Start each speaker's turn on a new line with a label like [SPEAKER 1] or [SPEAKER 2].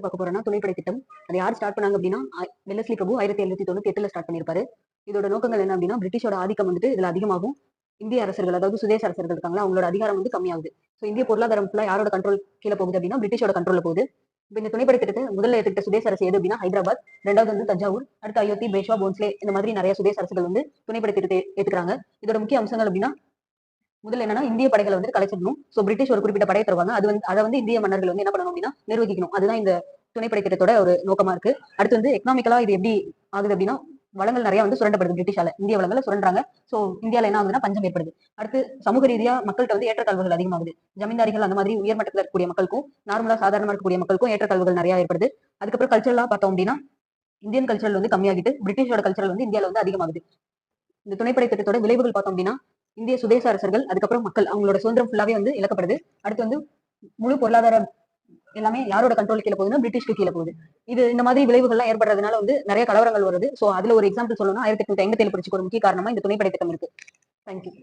[SPEAKER 1] பார்க்க போறோம்னா துணைப்படை திட்டம். அது யார் ஸ்டார்ட் பண்ணாங்க அப்படின்னா வெல்லஸ்லி பிரபு 1798 ஸ்டார்ட் பண்ணியிருப்பாரு. இதோட நோக்கங்கள் என்ன அப்படின்னா பிரிட்டிஷோட ஆதிக்கம் வந்துட்டு இதுல அதிகமாகும். இந்திய அரசர்கள் அதாவது சுதேச அரசர்கள் இருக்காங்களா அவங்களோட அதிகாரம் வந்து கம்மியாகுது. ஸோ இந்திய பொருளாதாரம் ஃபுல்லா யாரோட கண்ட்ரோல் கீழே போகுது அப்படின்னா பிரிட்டிஷோட கண்ட்ரோல்ல போகுது. இப்போ இந்த துணைப்படை திட்டத்தை முதல்ல ஏற்றுக்கிட்ட சுதேச அரசு எது அப்படின்னா ஹைதராபாத், ரெண்டாவது வந்து தஞ்சாவூர், அடுத்து அயோத்தி, பேஷ்வா, போன்ஸ்லே இந்த மாதிரி நிறைய சுதேச அரசுகள் வந்து துணைப்படை திட்டத்தை ஏத்துக்கிறாங்க. இதோட முக்கிய அம்சங்கள் அப்படின்னா முதல்ல என்னன்னா இந்திய படைகளை வந்து கலைச்சிடணும். சோ பிரிட்டிஷ் ஒரு குறிப்பிட்ட படையை தருவாங்க. அது வந்து அதை வந்து இந்திய மன்னர்கள் வந்து என்ன பண்ணணும் அப்படின்னா நிர்வகிக்கணும். அதுதான் இந்த துணைப்படை திட்டத்தோட ஒரு நோக்கமா இருக்கு. அடுத்து வந்து எக்கனாமிக்கலா இது எப்படி ஆகுது அப்படின்னா வளங்கள் நிறைய வந்து சுரண்டப்படுது பிரிட்டிஷால. இந்திய வளங்களை சுரண்டாங்க. சோ இந்தியால என்ன ஆகுதுன்னா பஞ்சம் ஏற்படுது. அடுத்து சமூக ரீதியா மக்கள்கிட்ட வந்து ஏற்றத்தாழ்வுகள் அதிகமாகுது. ஜமீன்தாரிகள் அந்த மாதிரி உயர்மட்டத்தில் இருக்கக்கூடிய மக்களுக்கும் நார்மலா சாதாரணமா இருக்கக்கூடிய மக்களுக்கும் ஏற்றத்தாழ்வுகள் நிறைய ஏற்படுது. அதுக்கப்புறம் கல்ச்சரலா பார்த்தோம் அப்படின்னா இந்தியன் கல்ச்சரல் வந்து கம்மியாகிட்டு பிரிட்டிஷோட கல்ச்சரல் வந்து இந்தியால வந்து அதிகமாகுது. இந்த துணைப்படை திட்டத்தோட விளைவுகள் பார்த்தோம் அப்படின்னா இந்திய சுதேச அரசர்கள் அதுக்கப்புறம் மக்கள் அவங்களோட சுதந்திரம் ஃபுல்லாவே வந்து இழக்கப்படுது. அடுத்து வந்து முழு பொருளாதாரம் எல்லாமே யாரோட கண்ட்ரோல் கீழே போகுதுன்னா பிரிட்டிஷ்க்கு கீழே போகுது. இது இந்த மாதிரி விளைவுகள்லாம் ஏற்படுறதுனால வந்து நிறைய கலவரங்கள் வருது. சோ அதுல ஒரு எக்ஸாம்பிள் சொல்லணும்னா 1857 புரட்சிக்கு ஒரு முக்கிய காரணமா இந்த துணைப்படை திட்டம் இருக்கு. தேங்க்யூ.